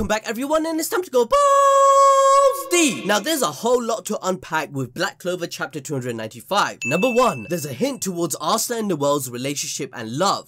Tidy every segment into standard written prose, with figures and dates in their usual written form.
welcome back everyone, and it's time to go balls deep. Now there's a whole lot to unpack with Black Clover Chapter 295. Number 1, there's a hint towards Asta and Noelle's relationship and love.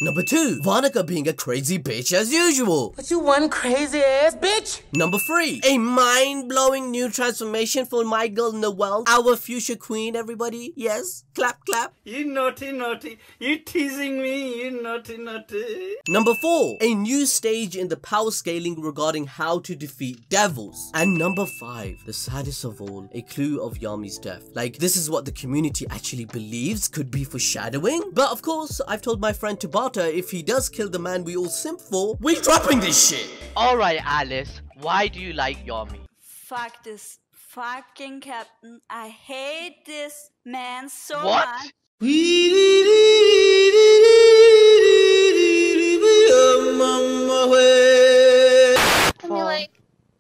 Number 2, Vanica being a crazy bitch as usual. But you one crazy ass bitch. Number 3, a mind-blowing new transformation for my girl Noelle, our future queen, everybody. Yes, clap clap. You naughty naughty, you teasing me, you naughty naughty. Number 4, a new stage in the power scaling regarding how to defeat devils. And number 5, the saddest of all, a clue of Yami's death. Like, this is what the community actually believes could be foreshadowing. But of course, I've told my friend Tabata if he does kill the man we all simp for, we're dropping this shit. Alright Alice, why do you like Yami? Fuck this fucking captain. I hate this man so What? much.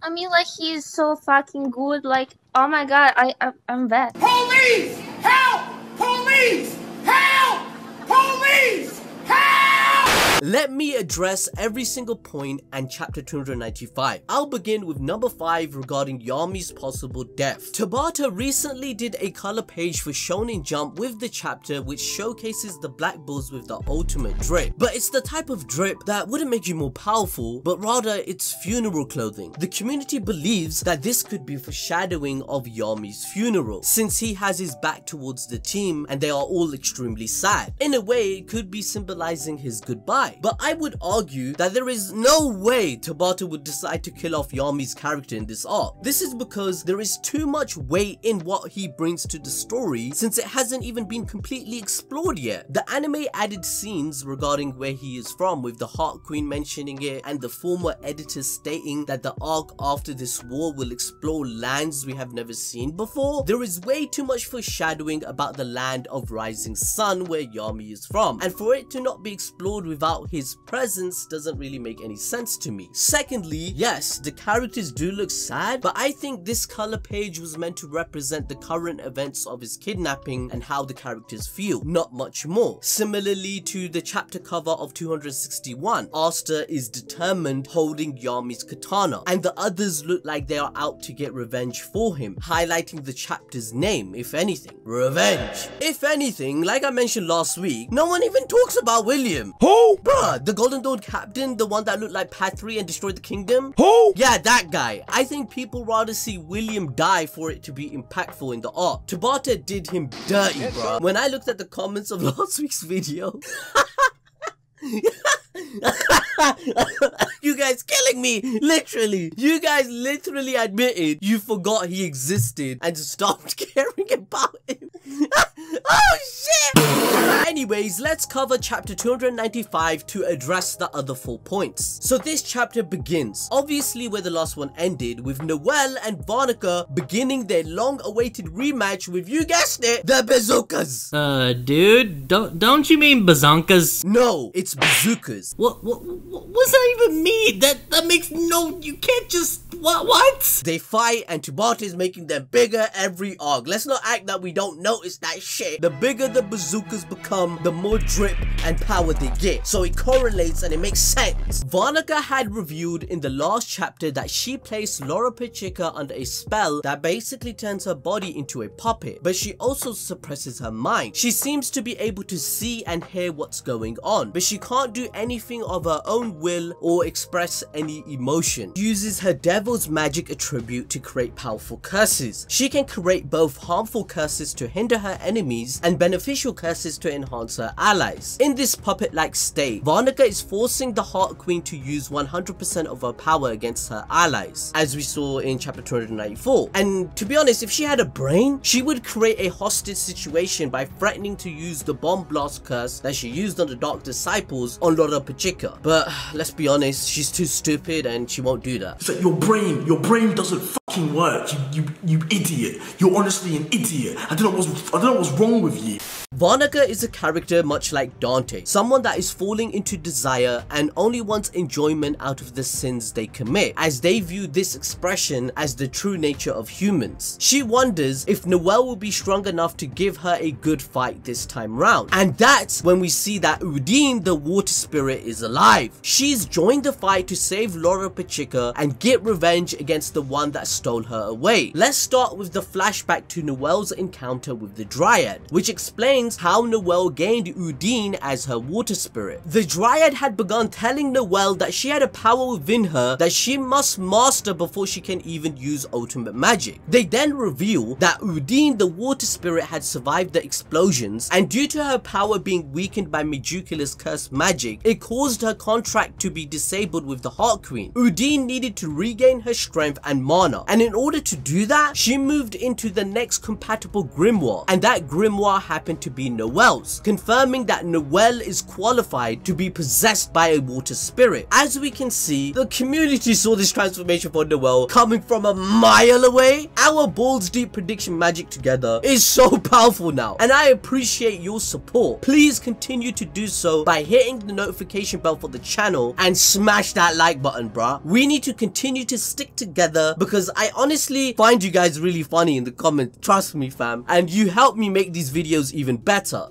I mean, like he's so fucking good. Like, oh my god, I'm bad. Police! Help! Police! Help! Police! Help! Let me address every single point and chapter 295. I'll begin with number 5 regarding Yami's possible death. Tabata recently did a color page for Shonen Jump with the chapter which showcases the black bulls with the ultimate drip. But it's the type of drip that wouldn't make you more powerful, but rather it's funeral clothing. The community believes that this could be foreshadowing of Yami's funeral, since he has his back towards the team and they are all extremely sad. In a way, it could be symbolizing his goodbye. But I would argue that there is no way Tabata would decide to kill off Yami's character in this arc. This is because there is too much weight in what he brings to the story, since it hasn't even been completely explored yet. The anime added scenes regarding where he is from, with the Heart Queen mentioning it and the former editors stating that the arc after this war will explore lands we have never seen before. There is way too much foreshadowing about the land of Rising Sun where Yami is from, and for it to not be explored without his presence doesn't really make any sense to me. Secondly, yes, the characters do look sad, but I think this color page was meant to represent the current events of his kidnapping and how the characters feel, not much more. Similarly to the chapter cover of 261, Asta is determined holding Yami's katana, and the others look like they are out to get revenge for him, highlighting the chapter's name, if anything. Revenge. If anything, like I mentioned last week, no one even talks about William. Who? Bruh, the Golden Dawn captain, the one that looked like Path 3 and destroyed the kingdom? Who? Yeah, that guy. I think people rather see William die for it to be impactful in the arc. Tabata did him dirty, bruh. When I looked at the comments of last week's video, you guys killing me, literally. You guys literally admitted you forgot he existed and stopped caring about him. Oh shit! Anyways, let's cover chapter 295 to address the other 4 points. So this chapter begins, obviously where the last one ended, with Noelle and Vanica beginning their long-awaited rematch with, you guessed it, the bazookas. Dude, don't you mean bazonkas? No, it's bazookas. What's that even mean? That makes no, you can't just, what? They fight and Tabata is making them bigger every arc. Let's not act that we don't notice that shit. The bigger the bazookas become, the more drip and power they get. So it correlates and it makes sense. Vanica had revealed in the last chapter that she placed Loropechika under a spell that basically turns her body into a puppet, but she also suppresses her mind. She seems to be able to see and hear what's going on, but she can't do anything of her own will or express any emotion. She uses her devil's magic attribute to create powerful curses. She can create both harmful curses to hinder her enemies and beneficial curses to enhance her allies. In this puppet-like state, Vanica is forcing the Heart Queen to use 100% of her power against her allies, as we saw in chapter 294. And to be honest, if she had a brain, she would create a hostage situation by threatening to use the bomb blast curse that she used on the Dark Disciples on Loropechika. But let's be honest, she's too stupid and she won't do that. It's like your brain doesn't fucking work. You idiot. You're honestly an idiot. I don't know what's wrong with you. Vanica is a character much like Dante, someone that is falling into desire and only wants enjoyment out of the sins they commit, as they view this expression as the true nature of humans. She wonders if Noelle will be strong enough to give her a good fight this time round, and that's when we see that Undine the Water Spirit is alive. She's joined the fight to save Loropechika and get revenge against the one that stole her away. Let's start with the flashback to Noelle's encounter with the Dryad, which explains how Noelle gained Undine as her water spirit. The Dryad had begun telling Noelle that she had a power within her that she must master before she can even use ultimate magic. They then reveal that Undine the water spirit had survived the explosions, and due to her power being weakened by Megicula's cursed magic, it caused her contract to be disabled with the Heart Queen. Undine needed to regain her strength and mana, and in order to do that, she moved into the next compatible Grimoire, and that Grimoire happened to be Noelle's, confirming that Noelle is qualified to be possessed by a water spirit. As we can see, the community saw this transformation for Noelle coming from a mile away. Our balls deep prediction magic together is so powerful now, and I appreciate your support. Please continue to do so by hitting the notification bell for the channel and smash that like button, bruh. We need to continue to stick together because I honestly find you guys really funny in the comments, trust me fam, and you help me make these videos even better.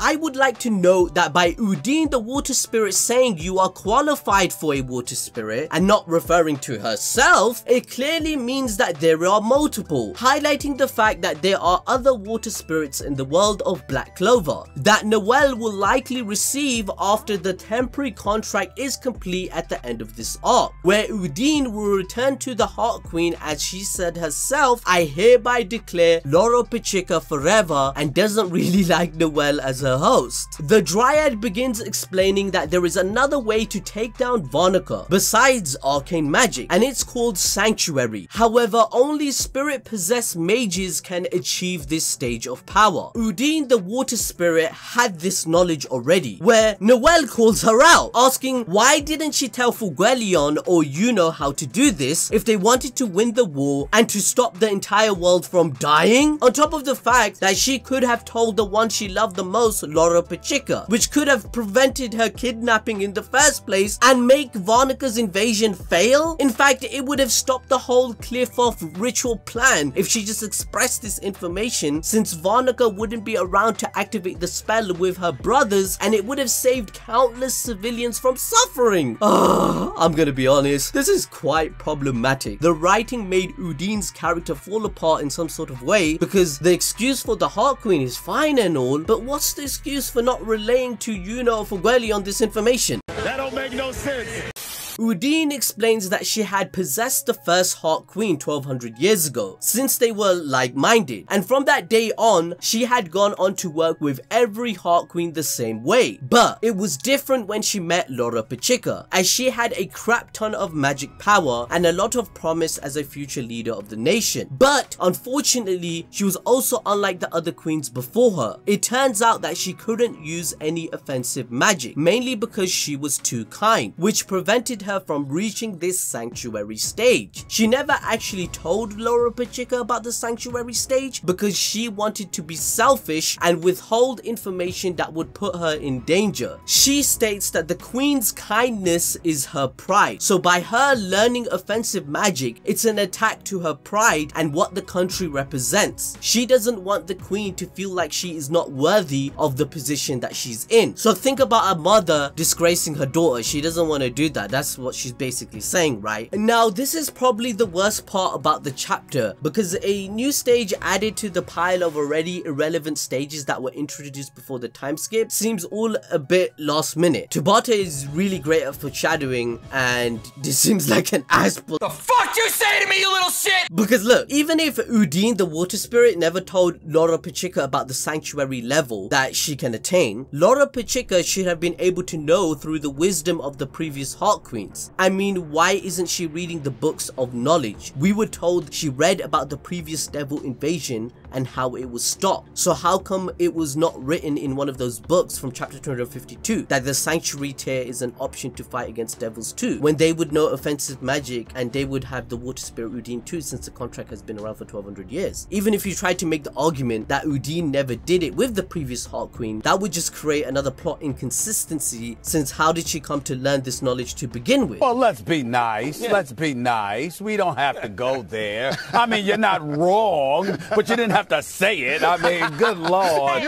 I would like to note that by Undine the water spirit saying you are qualified for a water spirit and not referring to herself, it clearly means that there are multiple, highlighting the fact that there are other water spirits in the world of Black Clover that Noelle will likely receive after the temporary contract is complete at the end of this arc, where Undine will return to the Heart Queen as she said herself, I hereby declare Loropechika forever, and doesn't really like Noelle as her host. The Dryad begins explaining that there is another way to take down Vanica besides arcane magic, and it's called Sanctuary. However, only spirit possessed mages can achieve this stage of power. Undine the water spirit had this knowledge already, where Noelle calls her out, asking why didn't she tell Fueguelion or Yuno how to do this if they wanted to win the war and to stop the entire world from dying, on top of the fact that she could have told the one she loved the most, Loropechika, which could have prevented her kidnapping in the first place and make Vanica's invasion fail. In fact, it would have stopped the whole cliff-off ritual plan if she just expressed this information, since Vanica wouldn't be around to activate the spell with her brothers, and it would have saved countless civilians from suffering. I'm gonna be honest, this is quite problematic. The writing made Undine's character fall apart in some sort of way, because the excuse for the Heart Queen is fine and all, but what's the excuse for not relaying to Yuno or Fueguelion this information? That don't make no sense. Undine explains that she had possessed the first Heart Queen 1200 years ago, since they were like-minded, and from that day on, she had gone on to work with every Heart Queen the same way. But it was different when she met Loropechika, as she had a crap ton of magic power and a lot of promise as a future leader of the nation. But unfortunately, she was also unlike the other queens before her. It turns out that she couldn't use any offensive magic, mainly because she was too kind, which prevented her from reaching this sanctuary stage. She never actually told Loropechika about the sanctuary stage because she wanted to be selfish and withhold information that would put her in danger. She states that the queen's kindness is her pride, so by her learning offensive magic, it's an attack to her pride and what the country represents. She doesn't want the queen to feel like she is not worthy of the position that she's in. So think about a mother disgracing her daughter. She doesn't want to do that. That's what she's basically saying, right? Now, this is probably the worst part about the chapter, because a new stage added to the pile of already irrelevant stages that were introduced before the time skip seems all a bit last minute. Tabata is really great at foreshadowing, and this seems like an ass. The fuck you say to me, you little shit? Because look, even if Undine the water spirit never told Loropechika about the sanctuary level that she can attain, Loropechika should have been able to know through the wisdom of the previous Heart Queen. Queens. I mean, why isn't she reading the books of knowledge? We were told she read about the previous devil invasion and how it was stopped. So how come it was not written in one of those books from chapter 252 that the sanctuary tier is an option to fight against devils too, when they would know offensive magic and they would have the water spirit Undine too, since the contract has been around for 1200 years. Even if you tried to make the argument that Undine never did it with the previous Heart Queen, that would just create another plot inconsistency, since how did she come to learn this knowledge to begin with? Well, let's be nice. Let's be nice. We don't have to go there. I mean, you're not wrong, but you didn't have to say it. I mean, good lord.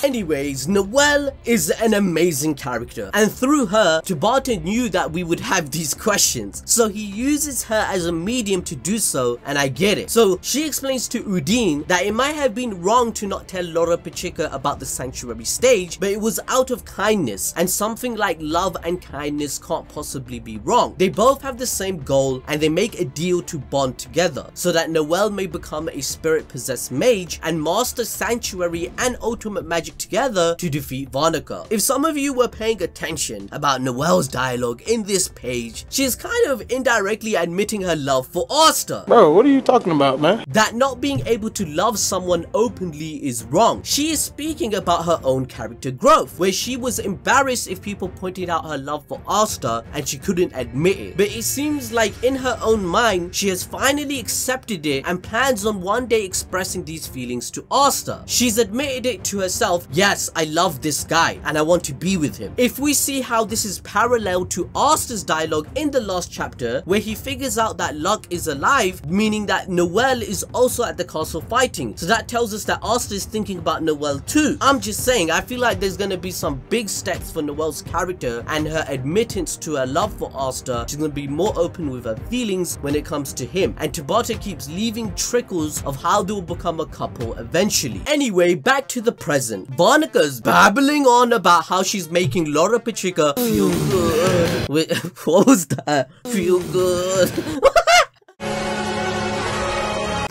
Anyways, Noelle is an amazing character, and through her, Tabata knew that we would have these questions, so he uses her as a medium to do so, and I get it. So she explains to Undine that it might have been wrong to not tell Loropechika about the sanctuary stage, but it was out of kindness, and something like love and kindness can't possibly be wrong. They both have the same goal, and they make a deal to bond together, so that Noelle may become a spirit-possessed mage and master sanctuary and ultimate magic together to defeat Vanica. If some of you were paying attention about Noelle's dialogue in this page, she is kind of indirectly admitting her love for Asta. Bro, what are you talking about, man? That not being able to love someone openly is wrong. She is speaking about her own character growth, where she was embarrassed if people pointed out her love for Asta and she couldn't admit it. But it seems like in her own mind, she has finally accepted it and plans on one day expressing these feelings to Asta. She's admitted it to herself, yes, I love this guy and I want to be with him. If we see how this is parallel to Asta's dialogue in the last chapter, where he figures out that Luck is alive, meaning that Noelle is also at the castle fighting. So that tells us that Asta is thinking about Noelle too. I'm just saying, I feel like there's gonna be some big steps for Noelle's character and her admittance to her love for Asta. She's gonna be more open with her feelings when it comes to him, and Tabata keeps leaving trickles of how they will become a couple eventually. Anyway, back to the present. Vanica's babbling on about how she's making Loropechika feel good. Wait, what was that? Feel good.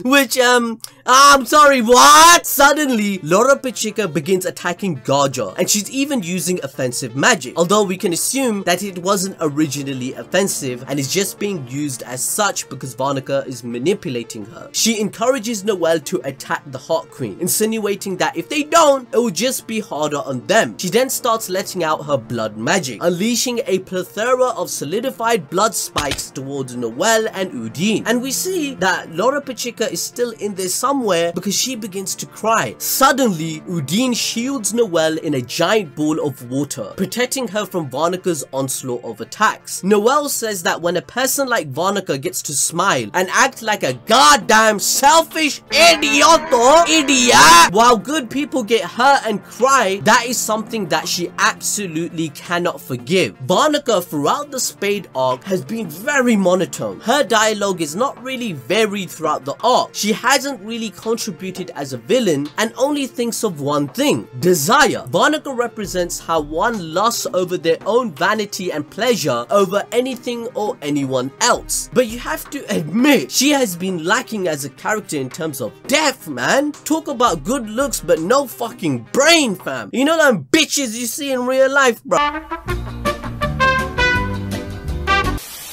Which, I'm sorry, what? Suddenly, Loropechika begins attacking Gaja, and she's even using offensive magic, although we can assume that it wasn't originally offensive and is just being used as such because Vanica is manipulating her. She encourages Noelle to attack the Heart Queen, insinuating that if they don't, it will just be harder on them. She then starts letting out her blood magic, unleashing a plethora of solidified blood spikes towards Noelle and Undine, and we see that Loropechika is still in there somewhere because she begins to cry. Suddenly, Undine shields Noelle in a giant ball of water, protecting her from Vanica's onslaught of attacks. Noelle says that when a person like Vanica gets to smile and act like a goddamn selfish idiot, while good people get hurt and cry, that is something that she absolutely cannot forgive. Vanica throughout the Spade arc has been very monotone. Her dialogue is not really varied throughout the arc. She hasn't really contributed as a villain and only thinks of one thing: desire. Vanica represents how one lusts over their own vanity and pleasure over anything or anyone else. But you have to admit, she has been lacking as a character in terms of depth, man. Talk about good looks but no fucking brain, fam. You know them bitches you see in real life, bro.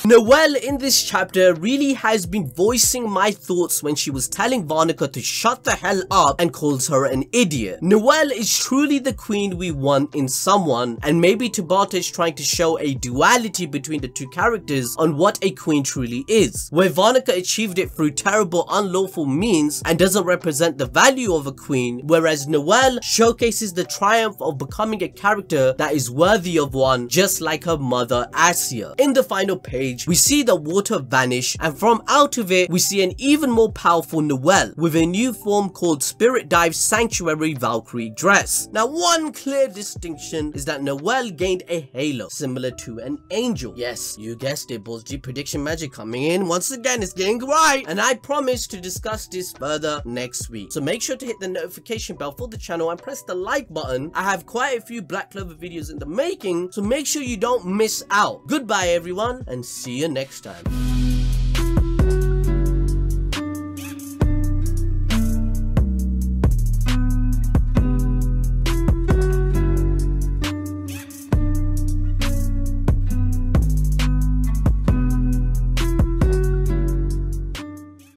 Noelle in this chapter really has been voicing my thoughts when she was telling Vanica to shut the hell up and calls her an idiot. Noelle is truly the queen we want in someone, and maybe Tabata is trying to show a duality between the two characters on what a queen truly is, where Vanica achieved it through terrible unlawful means and doesn't represent the value of a queen, whereas Noelle showcases the triumph of becoming a character that is worthy of one, just like her mother Asia. In the final page, we see the water vanish, and from out of it we see an even more powerful Noelle with a new form called Spirit Dive Sanctuary Valkyrie dress. Now, one clear distinction is that Noelle gained a halo similar to an angel. Yes, you guessed it, Bulls G prediction magic coming in once again. It's getting right, and I promise to discuss this further next week, so make sure to hit the notification bell for the channel and press the like button. I have quite a few Black Clover videos in the making, so make sure you don't miss out. Goodbye everyone, and see you next time.